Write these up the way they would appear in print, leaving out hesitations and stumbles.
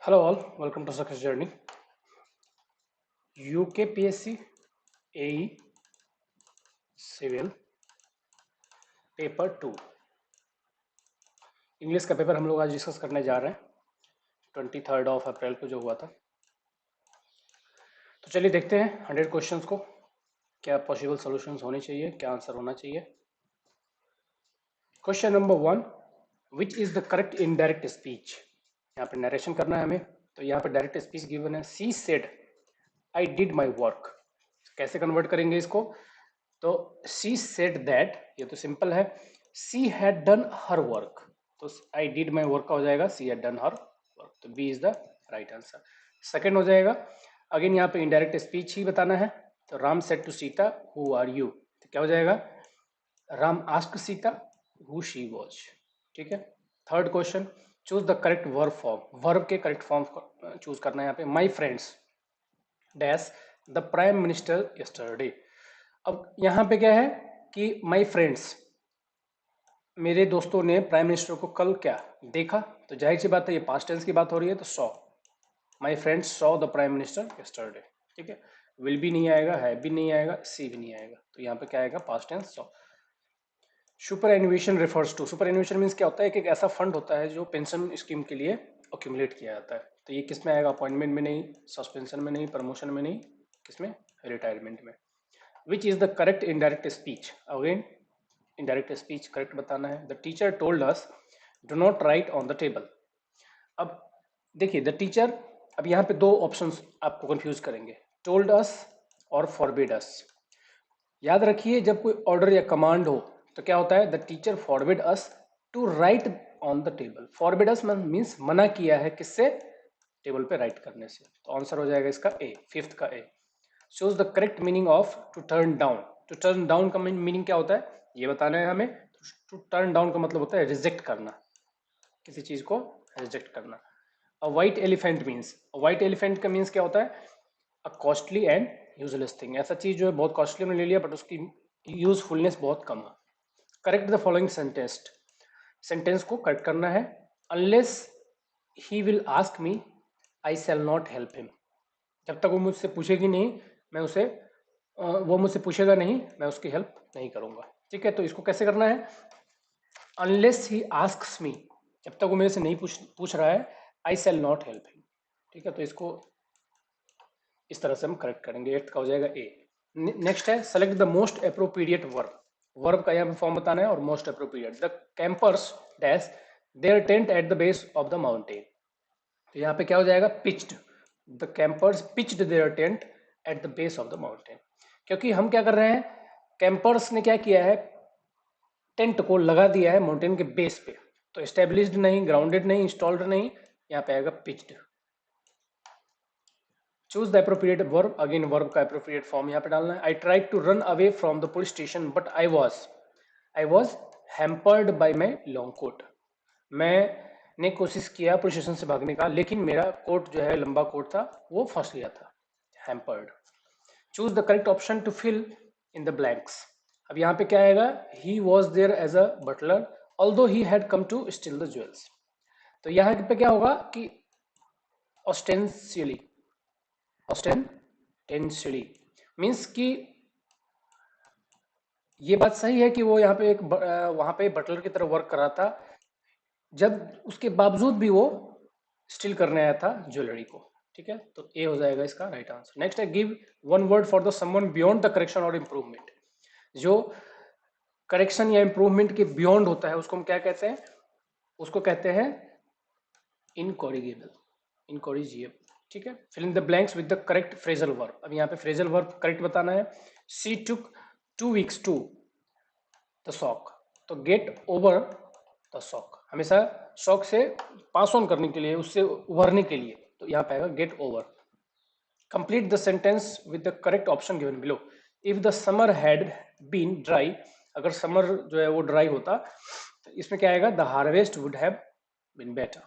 Hello all, welcome to Success Journey. UKPSC AE Civil paper 2 English का paper हम लोग आज डिस्कस करने जा रहे हैं 23 अप्रैल को जो हुआ था। तो चलिए देखते हैं 100 क्वेश्चंस को, क्या पॉसिबल सॉल्यूशंस होने चाहिए, क्या आंसर होना चाहिए। Question number 1, which is the correct indirect speech. यहाँ पे नरेशन करना है हमें, तो यहाँ पे डायरेक्ट स्पीच गिवन है, she said I did my work. कैसे कन्वर्ट करेंगे इसको? तो शी सेड दैट, ये तो सिंपल है, she had done her work, तो आई डिड माई वर्क का हो जाएगा she had done her work, तो B is the right answer. Second हो जाएगा, अगेन यहाँ पे इनडायरेक्ट स्पीच ही बताना है, तो Ram said to Sita who are you, तो क्या हो जाएगा, Ram asked Sita who she was. ठीक है। Third question, choose the correct verb form, verb के करेक्ट फॉर्म चूज करना है यहाँ पे। My friends dash the prime minister yesterday. अब यहाँ पे क्या है कि माई फ्रेंड्स, मेरे दोस्तों ने प्राइम मिनिस्टर को कल क्या देखा, तो जाहिर सी बात है ये पास्ट टेंस की बात हो रही है, तो saw, my friends saw the prime minister yesterday. ठीक है, विल भी नहीं आएगा, है भी नहीं आएगा, सी भी नहीं आएगा, तो यहाँ पे क्या आएगा, past tense saw. Superannuation refers to, superannuation means क्या होता है कि एक ऐसा फंड होता है जो पेंशन स्कीम के लिए अक्यूमुलेट किया जाता है, तो ये किस में आएगा, अपॉइंटमेंट में नहीं, सस्पेंशन में नहीं, प्रमोशन में नहीं, किसमें, रिटायरमेंट में। Which is the correct indirect speech, again indirect speech correct बताना है। The teacher told us do not right on the table. अब देखिए द टीचर, अब यहाँ पे दो ऑप्शंस आपको कंफ्यूज करेंगे, टोल्ड अस और फॉरबिड अस। याद रखिए जब कोई ऑर्डर या कमांड हो तो क्या होता है, the teacher forbid us to write on the table. Forbid us means मना किया है किससे, टेबल पे राइट करने से, तो आंसर हो जाएगा इसका ए, फिफ्थ का A. Shows the correct meaning of to turn down. To turn down का मीनिंग क्या होता है ये बताना है हमें। टू टर्न डाउन का मतलब होता है रिजेक्ट करना, किसी चीज को रिजेक्ट करना। अ white elephant means, white elephant का मीन्स क्या होता है, a costly and useless thing, ऐसा चीज जो है बहुत कॉस्टली में ले लिया बट उसकी यूजफुलनेस बहुत कम है। Correct the following sentence, sentence को करेक्ट करना है। Unless he will ask me I shall not help him. जब तक वो मुझसे पूछेगी नहीं मैं उसे, वो मुझसे पूछेगा नहीं मैं उसकी हेल्प नहीं करूंगा। ठीक है, तो इसको कैसे करना है, अनलेस ही आस्क्स मी, जब तक वो मेरे से नहीं पूछ रहा है, आई शैल नॉट हेल्प हिम। ठीक है, तो इसको इस तरह से हम करेक्ट करेंगे, एट्थ का हो जाएगा ए। नेक्स्ट है select the most appropriate verb, verb का यहाँ पे फॉर्म बताना है और most appropriate. The campers dash their tent at the base of the mountain, तो यहाँ पे क्या हो जाएगा, pitched, the campers pitched their tent at the base of the mountain. क्योंकि हम क्या कर रहे हैं, कैंपर्स ने क्या किया है, टेंट को लगा दिया है माउंटेन के बेस पे, तो एस्टेब्लिश्ड नहीं, ग्राउंडेड नहीं, इंस्टॉल्ड नहीं, यहाँ पे आएगा pitched. Choose the appropriate verb, again verb का एप्रोप्रिएट फॉर्म यहाँ पे डालना है। I tried to run away from the police station but I was hampered by my long coat. मैंने कोशिश किया पुलिस स्टेशन से भागने का लेकिन मेरा कोट जो है, लंबा कोट था, वो फंस गया था, hampered. Choose the correct option to fill in the blanks. अब यहाँ पे क्या आएगा, he was there as a butler although he had come to steal the jewels. तो यहाँ पे क्या होगा कि ऑस्टेंशियली, ऑस्टेंशियली मीन्स कि ये बात सही है कि वो यहाँ पे एक वहां पे बटलर की तरह वर्क कर रहा था, जब उसके बावजूद भी वो स्टील करने आया था ज्वेलरी को। ठीक है, तो ए हो जाएगा इसका राइट आंसर। नेक्स्ट है give one word for the someone beyond the correction और इंप्रूवमेंट। जो करेक्शन या इंप्रूवमेंट के बियॉन्ड होता है उसको हम क्या कहते हैं, उसको कहते हैं इनकॉरिगेबल, इनकॉरिजिएबल। ठीक है, fill in the blanks with the correct phrasal verb. अब यहाँ पे फ्रेजल वर्ब करेक्ट बताना है। She took 2 weeks to the shock, तो गेट ओवर द शॉक, हमेशा शॉक से पास ऑन करने के लिए, उससे उभरने के लिए, तो यहाँ पे आएगा get over. Complete the sentence with the correct option given below. If the summer had been dry, अगर समर जो है वो ड्राई होता तो इसमें क्या आएगा, the harvest would have been better.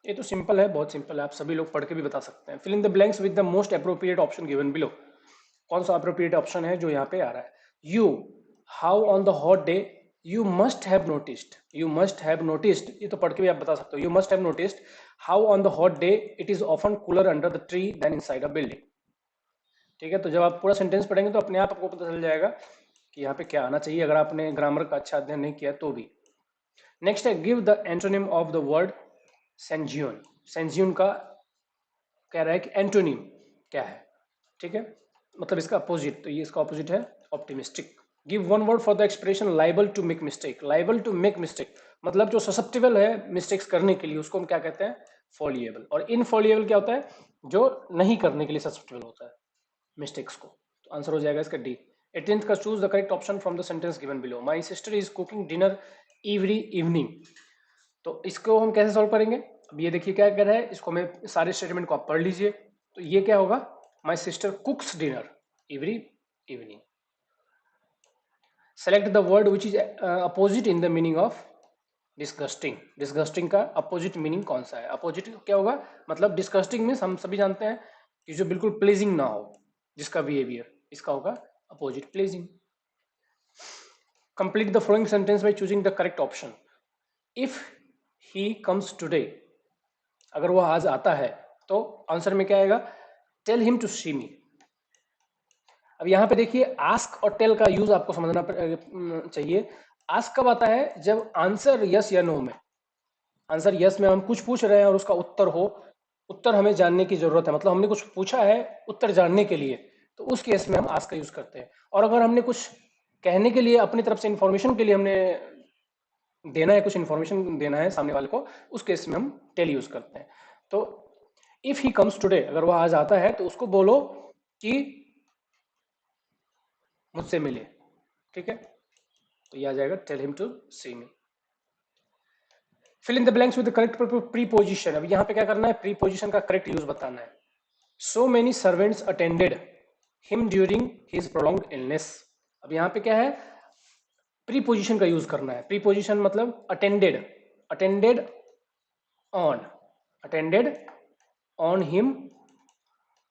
ये तो सिंपल है, बहुत सिंपल है, आप सभी लोग पढ़ के भी बता सकते हैं। Fill in the blanks with the most appropriate option given below. कौन सा अप्रोप्रिएट ऑप्शन है जो यहाँ पे आ रहा है, you how on the hot day you must have noticed, you must have noticed, ये तो पढ़ के भी आप बता सकते हो। You must have noticed how on the hot day it is often cooler under the tree than inside a building. ठीक है, तो जब आप पूरा सेंटेंस पढ़ेंगे तो अपने आप आपको पता चल जाएगा कि यहाँ पे क्या आना चाहिए, अगर आपने ग्रामर का अच्छा अध्ययन नहीं किया तो भी। नेक्स्ट है give the antonym of the word sanguine. Sanguine का कह रहा है कि एंटोनिम क्या है, ठीक है, मतलब इसका अपोजिट, तो ये इसका अपोजिट है optimistic. Give one word for the expression liable to make mistake. Liable to make mistake मतलब जो ससेप्टेबल है मिस्टेक्स करने के लिए, उसको हम क्या कहते हैं, फॉलिएबल। और इनफॉलिएबल क्या होता है, जो नहीं करने के लिए ससेप्टेबल होता है मिस्टेक्स को। तो आंसर हो जाएगा इसका डी। 18th का choose the correct option from the sentence given below. My sister is cooking dinner every evening. तो इसको हम कैसे सॉल्व करेंगे, अब ये देखिए क्या कर रहा है, इसको मैं सारे स्टेटमेंट को आप पढ़ लीजिए। तो ये क्या होगा, my sister कुक्स dinner every evening. Select the word which is opposite in the meaning of disgusting. Disgusting का अपोजिट मीनिंग कौन सा है, अपोजिट क्या होगा, मतलब डिस्गस्टिंग मीन्स हम सभी जानते हैं कि जो बिल्कुल प्लेजिंग ना हो जिसका बिहेवियर, इसका होगा opposite pledging. Complete the following sentence by choosing the correct option. If he comes today, अगर वो आज आता है तो आंसर में क्या आएगा, टेल हिम टू सी मी। अब यहां पे देखिए आस्क और टेल का यूज आपको समझना चाहिए। आस्क कब आता है, जब आंसर यस या नो में, आंसर यस में हम कुछ पूछ रहे हैं और उसका उत्तर हो, उत्तर हमें जानने की जरूरत है, मतलब हमने कुछ पूछा है उत्तर जानने के लिए, तो उस केस में हम आस्क का यूज करते हैं। और अगर हमने कुछ कहने के लिए, अपनी तरफ से इंफॉर्मेशन के लिए हमने देना है, कुछ इंफॉर्मेशन देना है सामने वाले को, उस केस में हम टेल यूज करते हैं। तो इफ ही कम्स टुडे, अगर वह आज आता है तो उसको बोलो कि मुझसे मिले, ठीक है, तो ये आ जाएगा tell him to see me. Fill in the blanks with the correct preposition. अब यहाँ पे क्या करना है, प्रीपोजिशन का करेक्ट यूज बताना है। So many servants attended him during his prolonged illness. अब यहाँ पे क्या है, प्रीपोजिशन का यूज करना है। प्रीपोजिशन मतलब attended, attended on, attended on him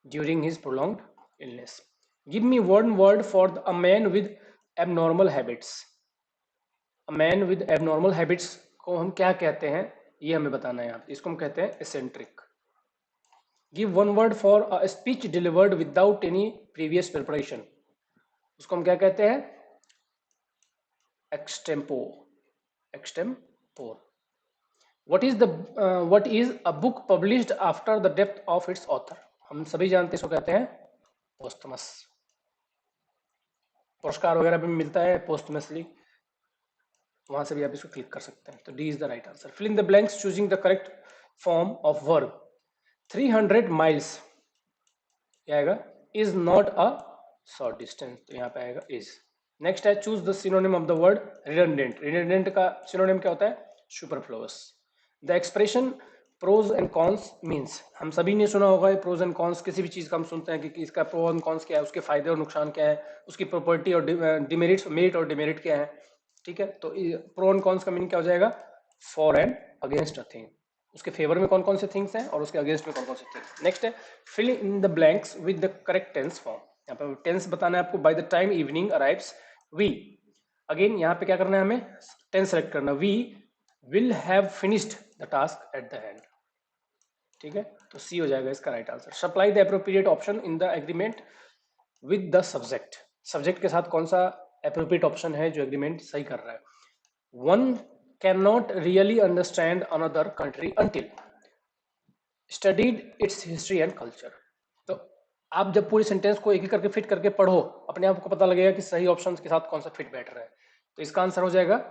during his prolonged illness. Give me one word for a man with abnormal habits. A man with abnormal habits को हम क्या कहते हैं, ये हमें बताना है यहाँ पे। इसको हम कहते हैं eccentric. Give one word for a speech delivered without any previous preparation, उसको हम क्या कहते हैं, extempore, extempore. what is a book published after the death of its author? हम सभी जानते हैं इसको कहते हैं पोस्टमस। पुरस्कार वगैरह भी मिलता है पोस्टमसली, वहां से भी आप इसको क्लिक कर सकते हैं। तो D is the right answer. Fill in the blanks choosing the correct form of verb. 300 miles क्या आएगा, is not a short distance, तो यहाँ पे आएगा इज। नेक्स्ट है choose the synonym of the word redundant. Redundant का synonym क्या होता है, superfluous. The expression pros and cons means, हम सभी ने सुना होगा प्रोज एंड कॉन्स, किसी भी चीज का हम सुनते हैं कि इसका प्रो एंड कॉन्स क्या है, उसके फायदे और नुकसान क्या है, उसकी प्रॉपर्टी और डिमेरिट्स, मेरिट और डिमेरिट क्या है, ठीक है। तो प्रो एंड कॉन्स का मीनिंग क्या हो जाएगा, for and against a thing, उसके फेवर में कौन कौन से थिंग्स हैं और उसके अगेंस्ट में कौन कौन से थिंग्स। नेक्स्ट है fill in the blanks with the correct tense form. यहाँ पे टेंस बताना है आपको। By the time evening arrives we, again यहाँ पे क्या करना है, हमें टेंस सेलेक्ट करना, we will have finished the task at the end, ठीक है, तो सी हो जाएगा इसका right answer. Supply the appropriate option in the agreement with the subject. Subject के साथ कौन सा एप्रोप्रिएट ऑप्शन है जो एग्रीमेंट सही कर रहा है। One can not really understand another country until studied it's history and culture. तो आप जब पूरी सेंटेंस को एक एक करके फिट करके पढ़ो, अपने आप को पता लगेगा कि सही ऑप्शन के साथ कौन सा फिट बैठ रहा है। तो इसका आंसर हो जाएगा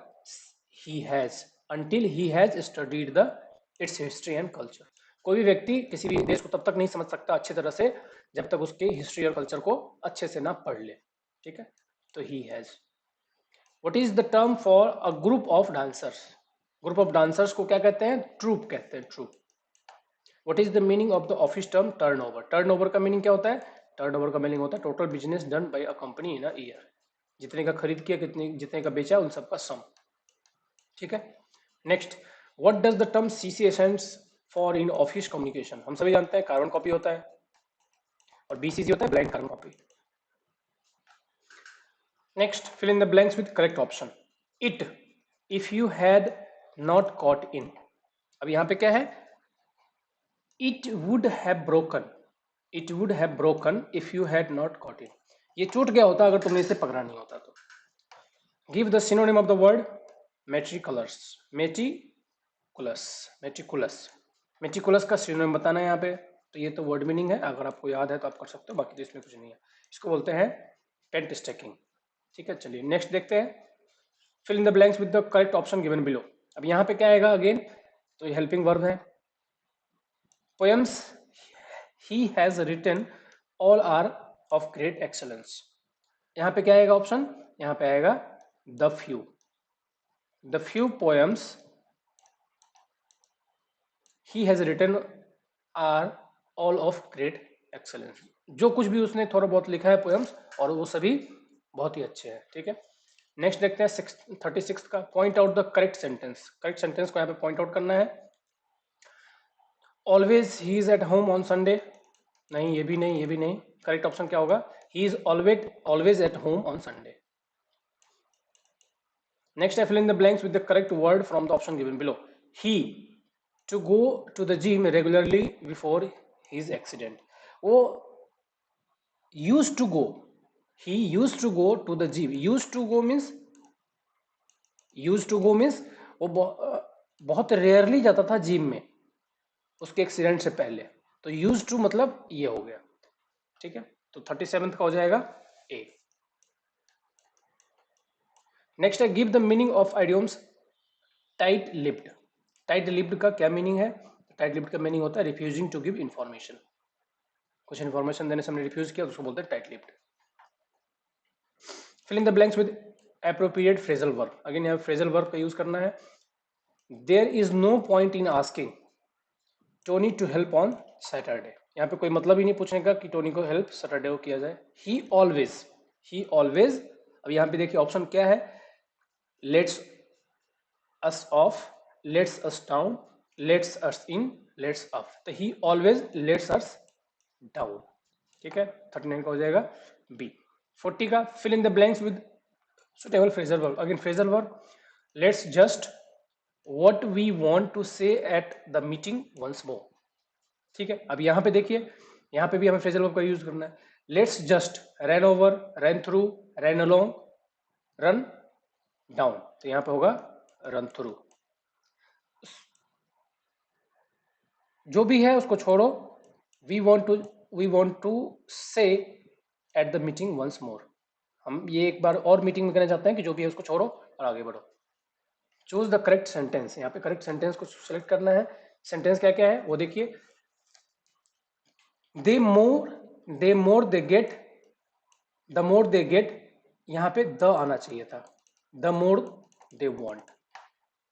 he has, until he has studied the it's history and culture. कोई भी व्यक्ति किसी भी देश को तब तक नहीं समझ सकता अच्छी तरह से जब तक उसके हिस्ट्री और कल्चर को अच्छे से ना पढ़ ले, ठीक है, तो he has. What is the term for a group of dancers. Group of dancers को क्या कहते हैं, ट्रूप कहते हैं, troupe. What is the meaning of the office term turnover. Turnover का मीनिंग क्या होता है, टर्नओवर का मीनिंग होता है total business done by a company in a year, जितने का खरीद किया, कितने जितने का बेचा, उन सबका सम, ठीक है। Next, what does the term CC stands for in office communication. हम सभी जानते हैं कार्बन कॉपी होता है और बीसीसी होता है blank carbon copy. Next, fill in the blanks with correct option. It if you had not caught in, अब यहां पे क्या है, it would have broken, it would have broken if you had not caught in, ये टूट गया होता अगर तुमने इसे पकड़ा नहीं होता तो। Give the synonym of the word meticulous, meticulous, meticulous, meticulous का सिनोनिम बताना है यहाँ पे। तो ये तो वर्ड मीनिंग है, अगर आपको याद है तो आप कर सकते हो, बाकी तो इसमें कुछ नहीं है। इसको बोलते हैं टेंट स्टैकिंग। ठीक है, चलिए नेक्स्ट देखते हैं। Fill in the blanks with the correct option given below. अब यहाँ पे क्या आएगा अगेन, तो ये हेल्पिंग वर्ब है। Poems he has written all are of great excellence, यहाँ पे क्या आएगा ऑप्शन, यहाँ पे आएगा the few, the few poems he has written are all of great excellence, जो कुछ भी उसने थोड़ा बहुत लिखा है पोएम्स, और वो सभी बहुत ही अच्छे हैं। ठीक है, नेक्स्ट देखते हैं 36 का, point out the correct sentence. Correct sentence को यहाँ पे पॉइंट आउट करना है। Always he is eight home on Sunday, नहीं ये भी नहीं, ये भी नहीं। करेक्ट ऑप्शन क्या होगा, he is always at home on Sunday. Next है, fill in the blanks with the correct word from the option given below. He to go to the gym regularly before his accident, वो use to go, he use to go to the gym, use to go means, use to go means वो बहुत rarely जाता था gym में उसके accident से पहले, तो यूज टू मतलब ये हो गया। ठीक है, तो 37 का हो जाएगा ए। नेक्स्ट है, give the meaning of idioms tight lipped. Tight lipped का क्या मीनिंग है, टाइट लिप्ड का मीनिंग होता है रिफ्यूजिंग टू गिव इंफॉर्मेशन, कुछ इंफॉर्मेशन देने से हमने रिफ्यूज किया तो उसको बोलते हैं tight lipped. Fill in the blanks with appropriate phrasal verb, again यहाँ फ्रेजल वर्ब का यूज करना है। There is no point in asking Tony to help on Saturday, यहाँ पे कोई मतलब ही नहीं पूछने का कि टोनी को हेल्प सैटरडे को किया जाए। ही ऑलवेज, ही ऑलवेज, अब यहाँ पे देखिए ऑप्शन क्या है, lets us off, lets us down, lets us in, lets up, तो he always lets us down. ठीक है, 39 का हो जाएगा बी। 40 का, fill in the blanks with suitable phrasal verb, again phrasal verb, let's just what we want to say at the meeting once more। ठीक है, अब यहां पे देखिए, यहां पे भी हमें फ्रेजल वर्ब का यूज करना है। Let's just run over, run through, run along, run down, तो यहां पे होगा रन थ्रू। जो भी है उसको छोड़ो, we want to say at the meeting once more, हम ये एक बार और मीटिंग में कहना चाहते हैं कि जो भी है उसको छोड़ो और आगे बढ़ो। चूज द करेक्ट सेंटेंस, यहाँ पे करेक्ट सेंटेंस को सिलेक्ट करना है। सेंटेंस क्या क्या है वो देखिए, they more they get, the more they get, यहाँ पे द आना चाहिए था, द मोर दे वॉन्ट,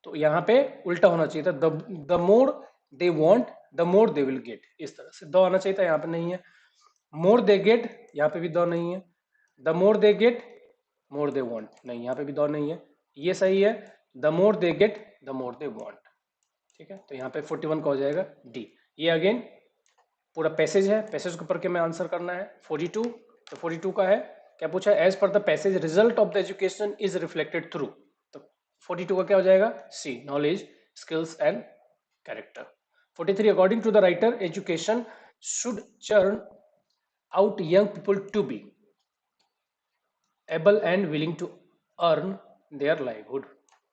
तो यहाँ पे उल्टा होना चाहिए था, the more they want the more they will get, इस तरह से द आना चाहिए था, यहाँ पे नहीं है। मोर दे गेट, यहाँ पे भी द नहीं है। The more they get more they want, नहीं यहाँ पे भी द नहीं है, ये सही है, the more they get the more they want. ठीक है, तो यहाँ पे 41 का हो जाएगा डी। ये अगेन पूरा पैसेज है, पैसेज के ऊपर के में आंसर करना है। 42, तो 42 का है, क्या पूछा, as per the passage result of the education is reflected through, तो 42 का क्या हो जाएगा, C, knowledge, skills and character. 43, according to the writer education should churn out young people to be able and willing to earn their livelihood,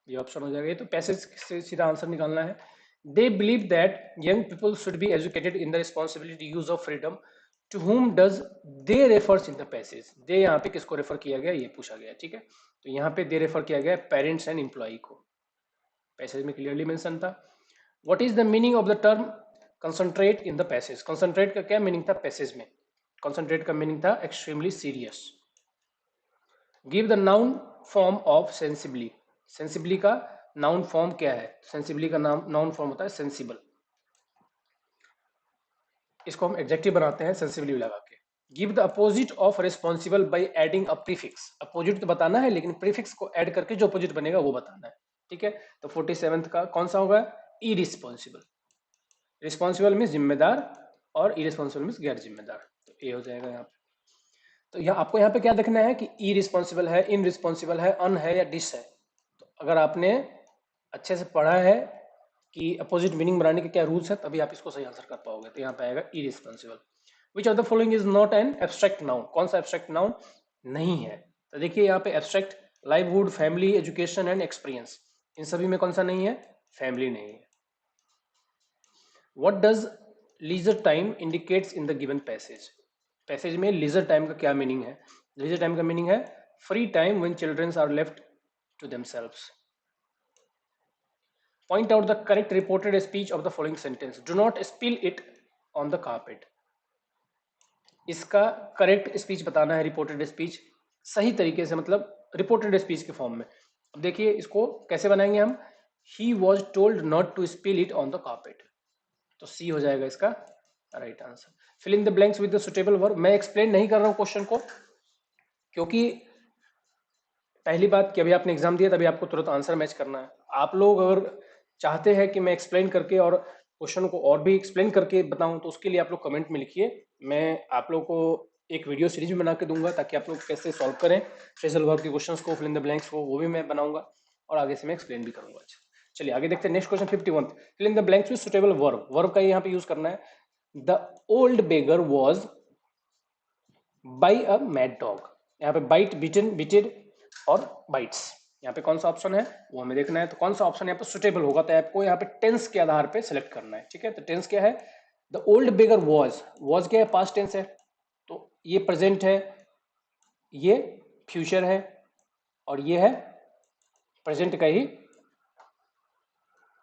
ये option हो जाएगा। ये तो पैसेज से सीधा आंसर निकालना है। They believe that young people should be educated in the responsibility use of freedom, to whom does they refers in the passage, they यहाँ पे किसको रेफर किया गया ये पूछा गया। ठीक है, तो यहाँ पे दे रेफर किया गया पेरेंट्स एंड एम्प्लॉई को, पैसेज में क्लियरली मेंशन था। What is the meaning of the term concentrate in the passage, concentrate का क्या मीनिंग था पैसेज में, कंसंट्रेट का मीनिंग था extremely serious. Give the noun form of sensibly, sensibly का नाउन फॉर्म क्या है, सेंसिबली का नाउन फॉर्म होता है सेंसिबल, इसको हम एडजेक्टिव बनाते हैं सेंसिबली लगा के। Give the opposite of responsible by adding a prefix, opposite तो बताना है लेकिन प्रीफिक्स को ऐड करके जो अपोजिट बनेगा वो बताना है। ठीक है, तो 47 का कौन सा होगा, इरिस्पॉन्सिबल, रिस्पॉन्सिबल मीन्स जिम्मेदार और इरिस्पॉन्सिबल मीन्स गैर जिम्मेदार, तो ये हो जाएगा यहाँ पे। तो यहाँ आपको यहाँ पे क्या देखना है कि इरिस्पॉन्सिबल है, इनरिस्पॉन्सिबल है, अन है या डिस है। तो अगर आपने अच्छे से पढ़ा है कि अपोजिट मीनिंग बनाने के क्या रूल्स है, तभी आप इसको सही आंसर कर पाओगे। तो यहाँ पे आएगा irresponsible. Which of the following is not an abstract noun, कौन सा एब्स्ट्रैक्ट नाउन नहीं है? तो देखिए यहाँ पे abstract, livelihood, family, education and experience, इन सभी में कौन सा नहीं है? फैमिली नहीं है। What does leisure time indicates in the given passage, passage में लीजर टाइम का क्या मीनिंग है? लीजर टाइम का मीनिंग है free time when childrens are left to themselves. Point out the correct reported speech of the following sentence. Do not spill it on the carpet. इसका correct speech बताना है, reported speech सही तरीके से, मतलब reported speech के form में। अब देखिए इसको कैसे बनाएंगे हम। He was told not to spill it on the carpet, तो सी हो जाएगा इसका right answer. Fill in the blanks with the suitable verb. मैं एक्सप्लेन नहीं कर रहा हूं क्वेश्चन को, क्योंकि पहली बात कि अभी आपने एग्जाम दिया, तभी आपको तुरंत आंसर मैच करना है। आप लोग अगर चाहते हैं कि मैं एक्सप्लेन करके और क्वेश्चन को और भी एक्सप्लेन करके बताऊं, तो उसके लिए आप लोग कमेंट में लिखिए। मैं आप लोग को एक वीडियो सीरीज में बना के दूंगा, ताकि आप लोग कैसे सॉल्व करें फ्रेजल वर्ब के क्वेश्चंस को, फिल इन द ब्लैंक्स को, वो भी मैं बनाऊंगा और आगे से मैं एक्सप्लेन भी करूंगा। चलिए आगे देखते हैं next question 51। Fill in the blanks with suitable verb. Verb का यहाँ पे यूज करना है। The old beggar was by a mad dog. यहाँ पे बाइट, बिटन, बिटेड और बाइट्स, यहाँ पे कौन सा ऑप्शन है वो हमें देखना है। तो कौन सा ऑप्शन यहाँ पे सुटेबल होगा, तो आपको यहाँ पे टेंस के आधार पे सिलेक्ट करना है। ठीक है, तो टेंस क्या है? द ओल्ड बेगर वॉज क्या है? पास्ट टेंस है, तो ये प्रेजेंट है, ये फ्यूचर है, और ये है प्रेजेंट का ही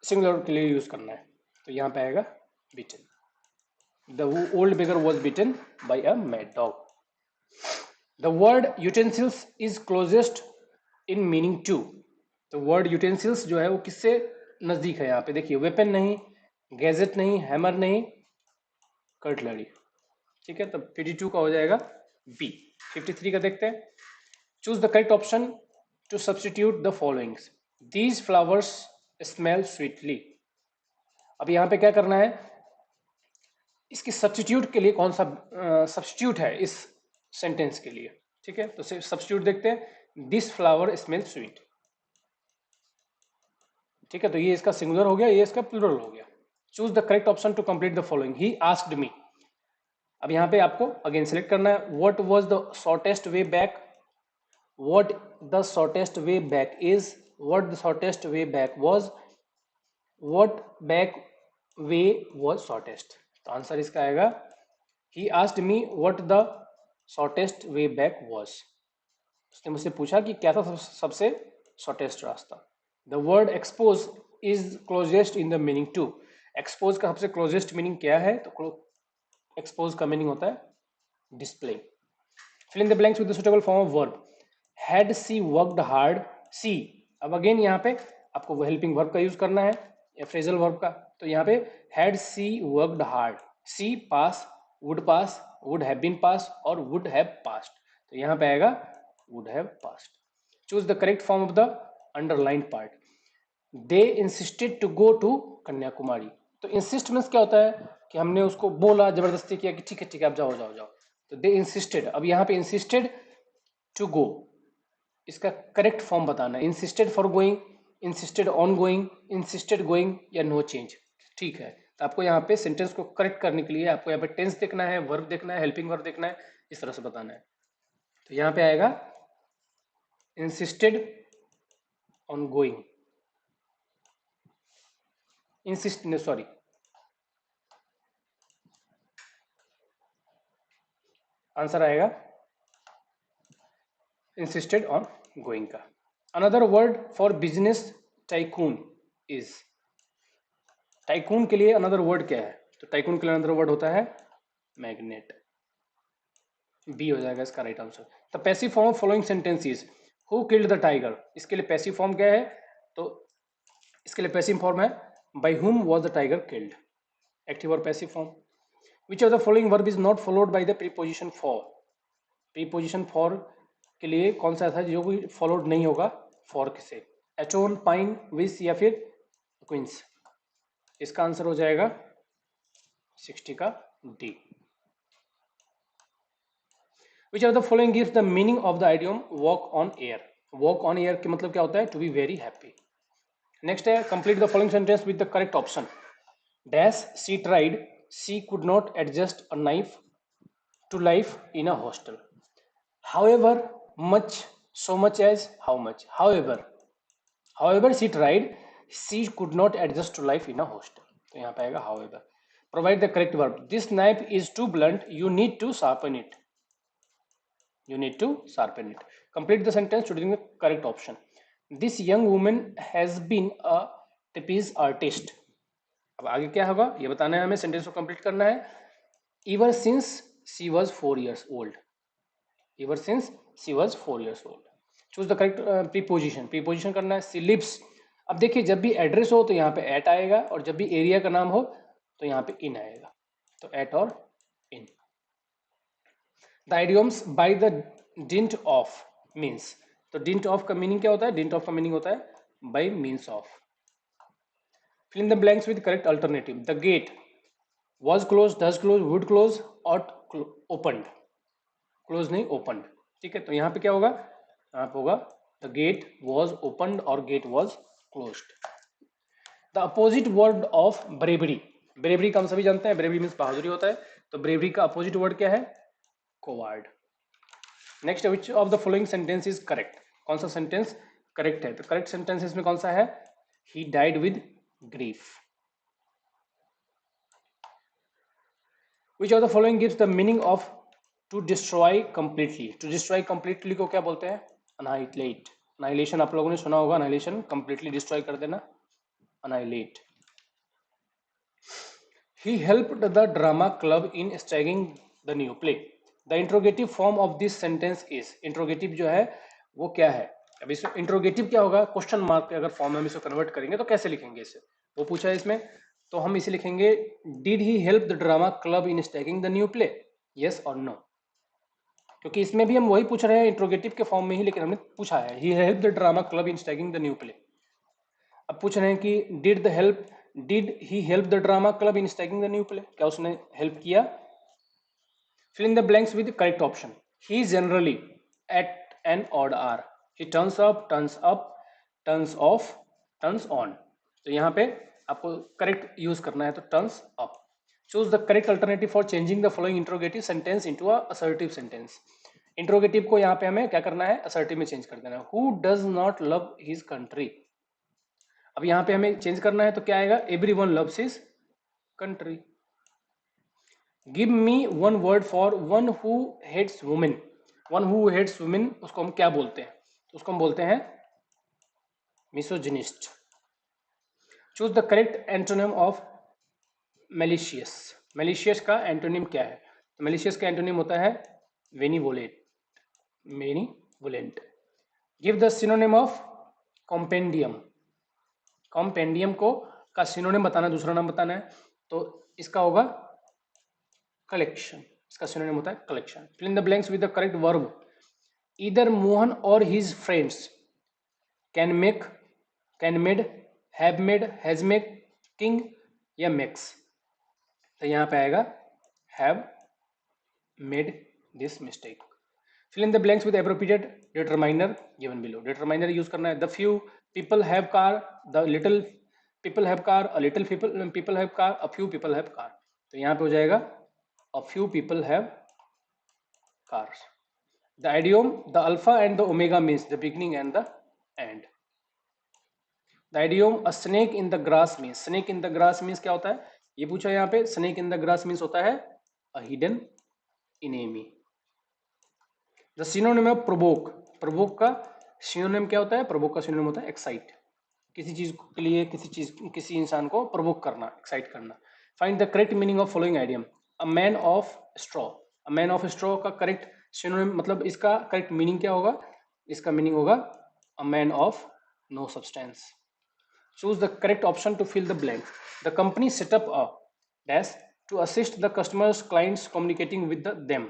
सिंगुलर के लिए यूज करना है। तो यहाँ पे आएगा bitten. The old beggar was bitten by a mad dog. The word utensils is closest in meaning to। तो वर्ड यूटेंसिल्स जो है वो किससे नजदीक है? यहाँ पे देखिए, वेपन नहीं, गैजेट नहीं, हैमर नहीं, कटलरी। ठीक है, तो 52 का हो जाएगा बी। 53 का देखते हैं। Choose the correct option to substitute the followings. These flowers smell sweetly. अब यहाँ पे क्या करना है, इसके सब्सटीट्यूट के लिए कौन सा सब्सटीट्यूट है इस सेंटेंस के लिए? ठीक है, तो सब्सटीट्यूट देखते हैं। This flower smell sweet. ठीक है, तो ये इसका सिंगुलर हो गया, ये इसका प्लूरल हो गया। Choose the correct option to complete the following. He asked me. अब यहाँ पे आपको अगेन सेलेक्ट करना है। What was the shortest way back. What the shortest way back is. What the shortest way back was. What back way was shortest. तो answer इसका आएगा he asked me what the shortest way back was. उसने मुझसे पूछा कि क्या था सबसे शॉर्टेस्ट रास्ता। The word expose is closest in the meaning to. Expose का सबसे क्लोजेस्ट मीनिंग क्या है? तो एक्सपोज का मीनिंग होता है display. Fill in the blanks with the suitable form of verb. Had she worked hard. C, अब अगेन यहाँ पे आपको वो हेल्पिंग वर्ब का यूज करना है या फ्रेजल वर्ब का। तो यहाँ पे had she worked hard. She pass, would have been pass और वुड हैव पास्ट। तो यहाँ पे आएगा would have passed. Choose the correct form of the underlined part. They insisted to go to Kanyakumari. तो इंसिस्ट मीन्स क्या होता है कि हमने उसको बोला, जबरदस्ती किया कि ठीक है आप जाओ जाओ जाओ। तो दे इंसिस्टेड। अब यहाँ पे इंसिस्टेड टू गो, इसका करेक्ट फॉर्म बताना है। Insisted for going, insisted on going, insisted going या नो चेंज। ठीक है, तो आपको यहाँ पे सेंटेंस को करेक्ट करने के लिए आपको यहाँ पे टेंस देखना है, वर्ब देखना है, हेल्पिंग वर्ब देखना है, इस तरह से बताना है। तो यहाँ पे आएगा insisted on going, sorry, answer आएगा इंसिस्टेड ऑन गोइंग का। Another word for business tycoon is. Tycoon के लिए अनदर वर्ड क्या है? तो टाइकून के लिए अनदर वर्ड होता है मैग्नेट। बी हो जाएगा इसका right answer. The passive form of following sentence is who killed the tiger. इसके लिए पैसिव फॉर्म क्या है? तो इसके लिए पैसिव फॉर्म है by whom was the tiger killed. Active और passive form. Which of the following verb is not followed by the preposition for. Preposition for के लिए कौन सा था जो भी फॉलोड नहीं होगा फॉर से? एचोन, पाइन, विस या फिर क्वींस। इसका आंसर हो जाएगा 60 का D. Which of the following gives the meaning of the idiom walk on air. Walk on air के मतलब क्या होता है? To be very happy. Next है complete the following sentence with the correct option. Dash she tried she could not adjust a knife to life in a hostel. However much, so much as how much. However she tried, she could not adjust to life in a hostel. तो यहाँ पे आएगा however. Provide the correct verb. This knife is too blunt. You need to sharpen it. You need to sharpen it. Complete the sentence choosing the correct option. This young woman has been a trapeze artist. अब आगे क्या होगा ये बताना है हमें, sentence को complete करना है। Ever since she was 4 years old. Ever since she was 4 years old. Choose the correct preposition. Preposition करना है she lives. अब देखिए जब भी एड्रेस हो तो यहाँ पे at आएगा और जब भी एरिया का नाम हो तो यहाँ पे in आएगा, तो at और in. The idioms by the dint of means. तो dint of का मीनिंग क्या होता है? dint of का मीनिंग होता है by means of. Fill in the blanks with correct alternative. The gate was closed, does close, would close, ought opened. Close नहीं opened, ठीक है। तो यहाँ पे क्या होगा? यहाँ पे होगा द गेट वॉज ओपनड और gate was closed. The opposite word of bravery. Bravery का हम सभी जानते हैं, ब्रेवरी मीन्स बहादुरी होता है, तो ब्रेवरी का अपोजिट वर्ड क्या है? Coward. Next, which of the following sentence is correct? कौन सा सेंटेंस करेक्ट है? तो करेक्ट सेंटेंस इसमें कौन सा है? He died with grief. Which of the following gives the meaning of to destroy completely? To destroy completely को क्या बोलते हैं? अनाइलेट। अनाइलेशन आप लोगों ने सुना होगा, अनाइलेशन कंप्लीटली डिस्ट्रॉय कर देना, annihilate. He helped the drama club in staging the new play. The interrogative form of this sentence is. Interrogative जो है वो क्या है? अब इसमें इंट्रोगेटिव क्या होगा? क्वेश्चन मार्क के अगर फॉर्म में हम इसको कन्वर्ट करेंगे तो कैसे लिखेंगे इसे, वो पूछा है इसमें। तो हम इसे लिखेंगे did he help the drama club in staging the new play, yes और नो। क्योंकि इसमें भी हम वही पूछ रहे हैं इंट्रोगेटिव के फॉर्म में ही, लेकिन हमने पूछा है he help the drama club in staging the new play. अब पूछ रहे हैं कि did he help the drama club in staging the new play, क्या उसने हेल्प किया? Fill in the blanks with correct option. He generally at an odd hour, he turns up, turns off, turns on. तो यहाँ पे आपको correct use करना है, तो turns up. Choose the correct alternative for changing the following interrogative sentence into a assertive sentence. Interrogative को यहाँ पे हमें क्या करना है? assertive में change कर देना है। Who does not love his country? अब यहाँ पे हमें change करना है तो क्या आएगा? Everyone loves his country. Give me one word for one who hates women. One who hates women उसको हम क्या बोलते हैं? उसको हम बोलते हैं misogynist. Choose the correct antonym of malicious. Malicious का एंटोनिम क्या है? तो मेलिशियस का एंटोनिम होता है benevolent, benevolent. Give the synonym of compendium. Compendium को का सिनोनिम बताना, दूसरा नाम बताना है, तो इसका होगा कलेक्शन। इसका सिनोनिम होता है collection. Fill in the blanks with the correct verb. Either Mohan और his friends can make, can made, have made, has make, king या मेक्स। तो यहाँ पे आएगा have made this mistake. Fill in the blanks with appropriate determiner given below. Determiner use करना है। The few people have car, the little people have car, a little people have car, a few people have car. तो यहाँ पे हो जाएगा अ few people have cars. The idiom the alpha and the omega means the beginning and the end. The idiom a snake in the grass means, snake in the grass means क्या होता है? ये पूछा यहाँ पे। Snake in the grass means होता है a hidden enemy. The synonym of provoke. Provoke का सिनोनिम क्या होता है? प्रोवोक का सिनोनिम होता है एक्साइट। किसी चीज के लिए, किसी इंसान को प्रोवोक करना, एक्साइट करना। Find the correct meaning of following idiom. A man of straw. A man of straw का करेक्ट सिनोनिम, मतलब इसका करेक्ट मीनिंग क्या होगा? इसका मीनिंग होगा a man of no substance. Choose the correct option to fill the blank. The company set up a dash to assist the customers, clients communicating with them.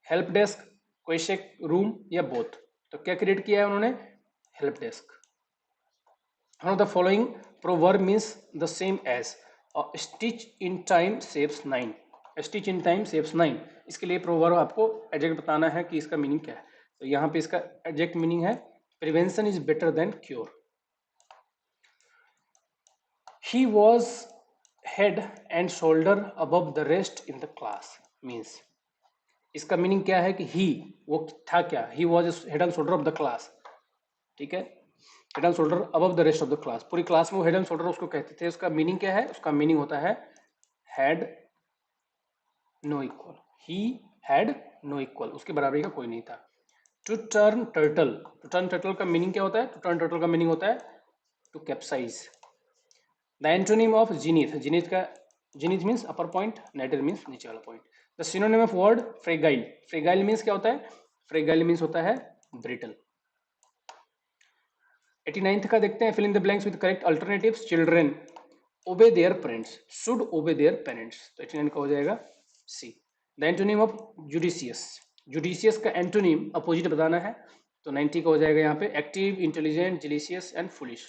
Help desk, question room या both. तो क्या create किया है उन्होंने? Help desk. One of the following proverb means the same as a stitch in time saves 9. A stitch in time saves 9. इसके लिए proverb आपको एडजेक्ट बताना है कि इसका मीनिंग क्या है। तो यहाँ पे इसका एडजेक्ट मीनिंग है prevention is better than cure. He was head and shoulder above the rest in the class means इसका मीनिंग क्या है कि ही वो था क्या, he was head and shoulder of the class, ठीक है, head and shoulder above the rest of the class, पूरी क्लास में वो हेड एंड शोल्डर उसको कहते थे। उसका मीनिंग क्या है, उसका मीनिंग होता है had no equal, he had no equal, उसके बराबरी का कोई नहीं था। To turn turtle, to turn turtle का मीनिंग क्या होता है, टू टर्न टर्टल का मीनिंग होता है to capsize. The antonym of zenith, zenith का zenith means upper point, nadir means नीचे वाला point. The synonym of word fragile, fragile means क्या होता है, फ्रेगाइल मीन्स होता है ब्रिटल। 89th का देखते हैं, fill in the blanks with correct alternatives. Children obey their parents, should obey their parents, तो 89 का हो जाएगा C. The antonym of judicious, judicious का एंटोनिम अपोजिट बताना है, तो 90 का हो जाएगा यहाँ पे active, intelligent, delicious and foolish,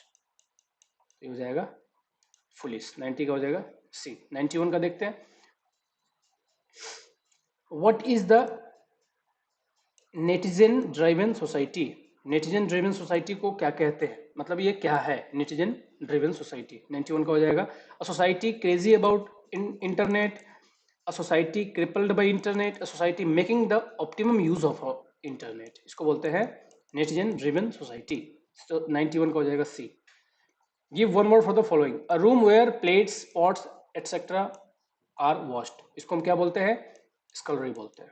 तो हो जाएगा फुलिश, 90 का हो जाएगा सी। 91 का देखते हैं, what is the netizen driven society, netizen driven society को क्या कहते हैं, मतलब ये क्या है नेटिजन ड्रिवन सोसाइटी। 91 का हो जाएगा a society crazy about internet, a society crippled by internet, a society making the optimum use of internet, इसको बोलते हैं नेटिजन ड्रिवन सोसाइटी, तो 91 का हो जाएगा C. Give one word for the following, a room where plates pots etcetera are washed, इसको हम क्या बोलते हैं, स्कलरी बोलते हैं।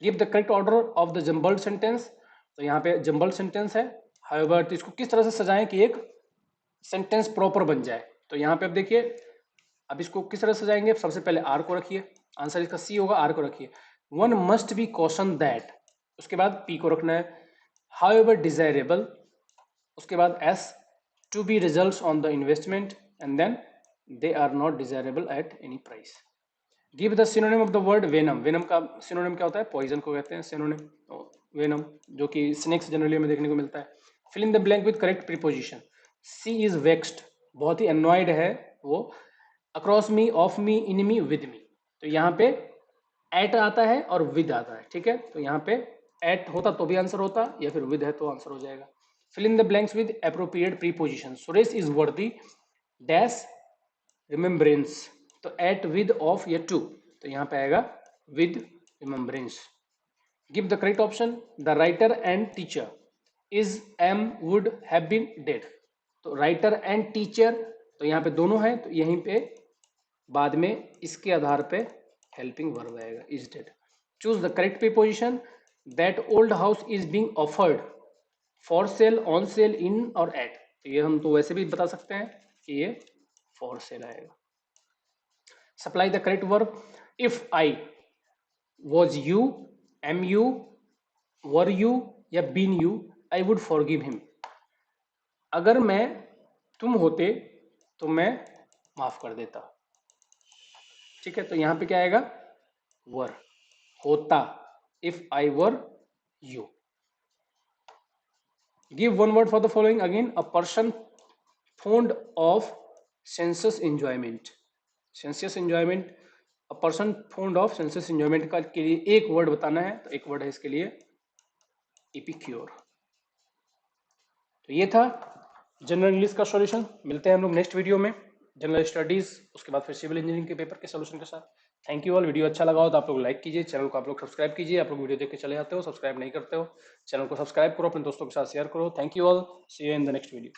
Give the correct order of the jumbled sentence, तो यहाँ पे जम्बल्ड सेंटेंस है, हाउएवर तो इसको किस तरह से सजाएं कि एक सेंटेंस प्रॉपर बन जाए, तो यहाँ पे अब देखिए, अब इसको किस तरह सजाएंगे, सबसे पहले आर को रखिए, आंसर इसका सी होगा, आर को रखिए। One must be caution that, उसके बाद पी को रखना है, हाउएवर डिजायरेबल, उसके बाद as, to be results on the investment, and then they are not desirable at any price. Give the synonym of the word venom, venom का synonym क्या होता है, पॉइजन को कहते हैं सिनोनिम वेनम, जो कि स्नेक्स जनरली में देखने को मिलता है। Fill in the blank with correct preposition. She is vexed, बहुत ही एनॉयड है वो, across me, of me, in me, with me, तो यहाँ पे एट आता है और विद आता है, ठीक है, तो यहाँ पे एट होता तो भी आंसर होता, या फिर विद है तो आंसर हो जाएगा। Fill in the blanks with appropriate preposition. Suresh is worthy dash remembrance, तो एट, विद, ऑफ या टू, तो यहाँ पे आएगा with remembrance. Give the correct option, the writer and teacher is am would have been dead, तो writer and teacher, तो यहाँ पे दोनों है, तो यहीं पे बाद में इसके आधार पे हेल्पिंग वर्ब आएगा, is dead. Choose the correct preposition, that old house is being offered for sale, on sale, in और एट, तो ये हम तो वैसे भी बता सकते हैं कि ये फॉर सेल आएगा। Supply the correct verb, if I was you, am you, were you या been you, I would forgive him, अगर मैं तुम होते तो मैं माफ कर देता, ठीक है, तो यहां पे क्या आएगा, वर, होता, if I were you. Give one word for the following again, a person fond of sensuous enjoyment, sensuous enjoyment, a person fond of sensuous enjoyment का के लिए एक वर्ड बताना है, तो एक वर्ड है इसके लिए एपिक्योर। तो ये था जनरल इंग्लिश का सॉल्यूशन। मिलते हैं हम लोग नेक्स्ट वीडियो में जनरल स्टडीज, उसके बाद फिर सिविल इंजीनियरिंग के पेपर के सॉल्यूशन के साथ। Thank you all. वीडियो अच्छा लगा हो तो आप लोग लाइक कीजिए, चैनल को आप लोग सब्सक्राइब कीजिए, आप लोग वीडियो देख के चले जाते हो, सब्सक्राइब नहीं करते हो, चैनल को सब्सक्राइब करो, अपने दोस्तों के साथ शेयर करो। Thank you all, see you in the next video.